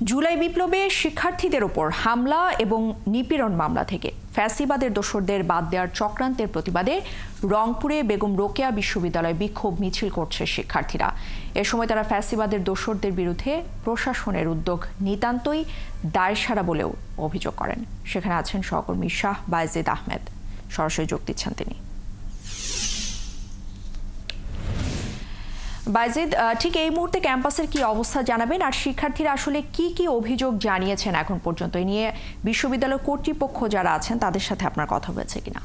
জুলাই বিপ্লবে শিক্ষার্থীদের উপর হামলা এবং নিপীড়ন মামলা থেকে ফ্যাসিবাদের দোসরদের বাদ দেওয়ার চক্রান্তের প্রতিবাদে রংপুরে বেগম রোকেয়া বিশ্ববিদ্যালয়ে বিক্ষোভ মিছিল করছে শিক্ষার্থীরা। এ সময় তারা ফ্যাসিবাদের দোসরদের বিরুদ্ধে প্রশাসনের উদ্যোগ নিতান্তই দায়সারা বলেও অভিযোগ করেন। সেখানে আছেন সহকর্মী শাহ বায়েজিদ আহমেদ, সরাসরি যোগ দিচ্ছেন তিনি। বায়েজিদ, ঠিক এই মুহূর্তে ক্যাম্পাসের কি অবস্থা জানাবেন, আর শিক্ষার্থীরা আসলে কি কি অভিযোগ জানিয়েছেন এখন পর্যন্ত? এ নিয়ে বিশ্ববিদ্যালয় কর্তৃপক্ষ যারা আছেন তাদের সাথে আপনার কথা হয়েছে কিনা?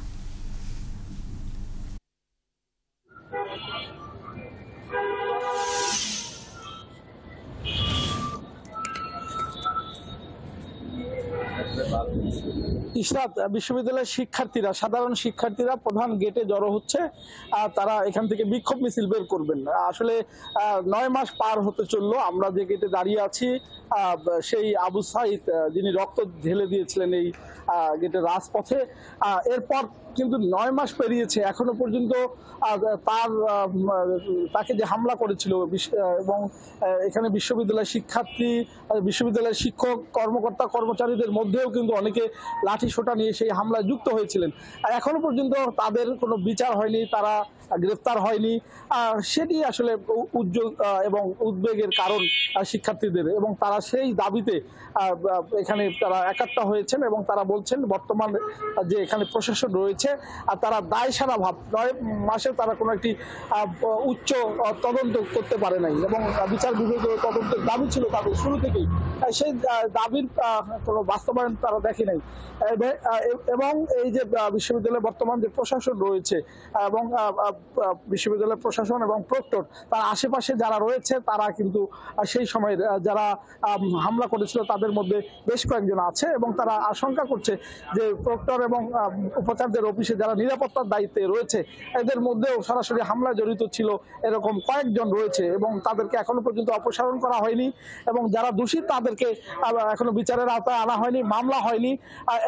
ইশরাত, বিশ্ববিদ্যালয়ের শিক্ষার্থীরা, সাধারণ শিক্ষার্থীরা প্রধান গেটে জড়ো হচ্ছে। তারা এখান থেকে বিক্ষোভ মিছিল বের করবেন। আসলে 9 মাস পার হতে চললো, আমরা যে গেটে দাঁড়িয়ে আছি সেই আবু সাইদ যিনি রক্ত ঢেলে দিয়েছিলেন এই গেটের রাজপথে, এরপর কিন্তু 9 মাস পেরিয়েছে, এখনো পর্যন্ত তাকে যে হামলা করেছিল এবং এখানে বিশ্ববিদ্যালয়ের শিক্ষার্থী, বিশ্ববিদ্যালয়ের শিক্ষক, কর্মকর্তা কর্মচারীদের মধ্যেও কিন্তু অনেকে লাঠি সোঁটা নিয়ে সেই হামলায় যুক্ত হয়েছিলেন। আর এখনো পর্যন্ত তাদের কোনো বিচার হয়নি, তারা গ্রেফতার হয়নি। সেটি আসলে এবং উদ্বেগের কারণ শিক্ষার্থীদের, এবং তারা সেই দাবিতে এখানে তারা একাত্তা হয়েছেন এবং তারা বলছেন বর্তমান যে এখানে প্রশাসন রয়েছে আর তারা দায়সারা ভাব, 9 মাসে তারা কোনো একটি উচ্চ তদন্ত করতে পারে নাই এবং বিচার বিভাগীয় তদন্তের দাবি ছিল তাদের শুরু থেকেই, সেই দাবির কোনো বাস্তবায়ন তারা দেখে নাই। এবং এই যে বিশ্ববিদ্যালয়ের বর্তমান যে প্রশাসন রয়েছে এবং বিশ্ববিদ্যালয়ের প্রশাসন এবং প্রক্টর, তার আশেপাশে যারা রয়েছে তারা কিন্তু সেই সময় যারা হামলা করেছিল তাদের মধ্যে বেশ কয়েকজন আছে এবং তারা আশঙ্কা করছে যে প্রক্টর এবং উপাচার্যের অফিসে যারা নিরাপত্তার দায়িত্বে রয়েছে এদের মধ্যেও সরাসরি হামলা জড়িত ছিল এরকম কয়েকজন রয়েছে এবং তাদেরকে এখনো পর্যন্ত অপসারণ করা হয়নি এবং যারা দোষী তাদেরকে এখনো বিচারের আওতায় আনা হয়নি, মামলা হয়নি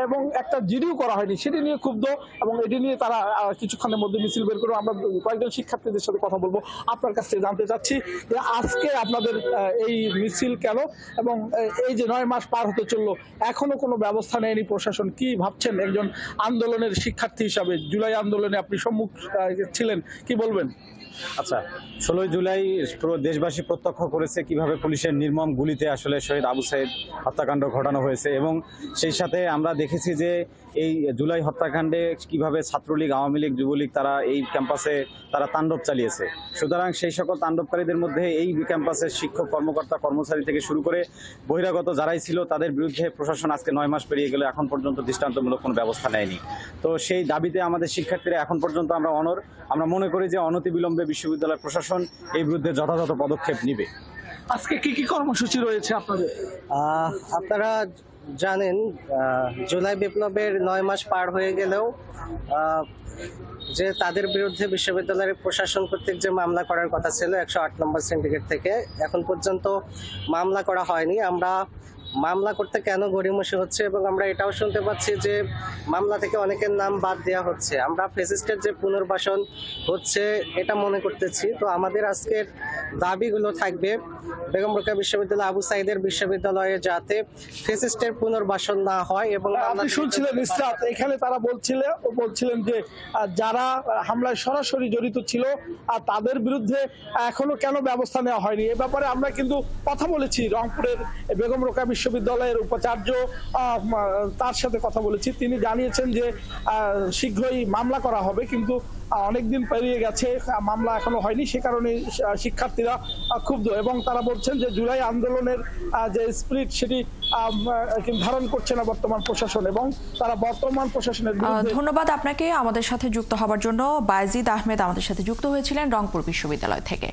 এবং একটা জিডিও করা হয়নি। সেটি নিয়ে ক্ষুব্ধ এবং এটি নিয়ে তারা কিছুক্ষণের মধ্যে মিছিল বের করে। আমরা কয়েকজন শিক্ষার্থীদের সাথে কথা বলবো, আপনার কাছ থেকে জানতে চাচ্ছি যে আজকে আপনাদের এই মিছিল কেন এবং এই যে 9 মাস পার হতে চললো এখনো কোনো ব্যবস্থা নেয়নি প্রশাসন, কি ভাবছেন একজন আন্দোলনের শিক্ষার্থী হিসাবে? জুলাই আন্দোলনে আপনি সম্মুখ ছিলেন, কি বলবেন? আচ্ছা, 16 জুলাই পুরো দেশবাসী প্রত্যক্ষ করেছে কিভাবে পুলিশের নির্মম গুলিতে আসলে শহীদ আবু সাইদ হত্যাকাণ্ড ঘটানো হয়েছে এবং সেই সাথে আমরা দেখেছি যে এই জুলাই হত্যাকাণ্ডে কিভাবে ছাত্রলীগ, আওয়ামী লীগ, যুবলীগ তারা এই ক্যাম্পাসে তারা তাণ্ডব চালিয়েছে। সুতরাং সেই সকল তাণ্ডবকারীদের মধ্যে এই ক্যাম্পাসের শিক্ষক, কর্মকর্তা, কর্মচারী থেকে শুরু করে বহিরাগত যারাই ছিল তাদের বিরুদ্ধে প্রশাসন আজকে 9 মাস পেরিয়ে গেলে এখন পর্যন্ত দৃষ্টান্তমূলক কোনো ব্যবস্থা নেয়নি। তো সেই দাবিতে আমাদের শিক্ষার্থীরা এখন পর্যন্ত আমরা মনে করি যে অনতিবিলম্বে বিশ্ববিদ্যালয় প্রশাসন এই বিরুদ্ধে যথাযথ পদক্ষেপ নিবে। আজকে কি কি কর্মসূচি রয়েছে আপনাদের? আপনারা জানেন জুলাই বিপ্লবের 9 মাস পার হয়ে গেলেও যে তাদের বিরুদ্ধে বিশ্ববিদ্যালয়ের প্রশাসন কর্তৃক যে মামলা করার কথা ছিল 108 নম্বর সিন্ডিকেট থেকে, এখন পর্যন্ত মামলা করা হয়নি। আমরা মামলা করতে কেন গড়িমসি হচ্ছে এবং আমরা এটাও শুনতে পাচ্ছি যে মামলা থেকে অনেকের নাম বাদ দেওয়া হচ্ছে। আমরা ফ্যাসিস্টের যে পুনর্বাসন হচ্ছে এটা মনে করতেছি। তো আমাদের আজকের দাবিগুলো থাকবে বেগম রোকেয়া বিশ্ববিদ্যালয়, আবু সাইদের বিশ্ববিদ্যালয়ে যাতে ফ্যাসিস্টের পুনর্বাসন না হয়। এবং আপনি শুনছিলেন ইসরাত, এখানে তারা বলছিলেন যে যারা হামলায় সরাসরি জড়িত ছিল আর তাদের বিরুদ্ধে এখনো কেন ব্যবস্থা নেওয়া হয়নি। এ ব্যাপারে আমরা কিন্তু কথা বলেছি রংপুরের বেগম রোকেয়া বিশ্ববিদ্যালয়ের উপাচার্য, তার সাথে কথা বলেছি। তিনি জানিয়েছেন যে শীঘ্রই মামলা করা হবে, কিন্তু অনেকদিন পেরিয়ে গেছে, মামলা এখনো হয়নি। সে কারণে শিক্ষার্থীরা ক্ষুব্ধ এবং তারা বলছেন যে জুলাই আন্দোলনের যে স্পিরিট সেটি ধারণ করছে না বর্তমান প্রশাসন এবং তারা বর্তমান প্রশাসনের বিরুদ্ধে। ধন্যবাদ আপনাকে আমাদের সাথে যুক্ত হওয়ার জন্য। বায়েজিদ আহমেদ আমাদের সাথে যুক্ত হয়েছিলেন রংপুর বিশ্ববিদ্যালয় থেকে।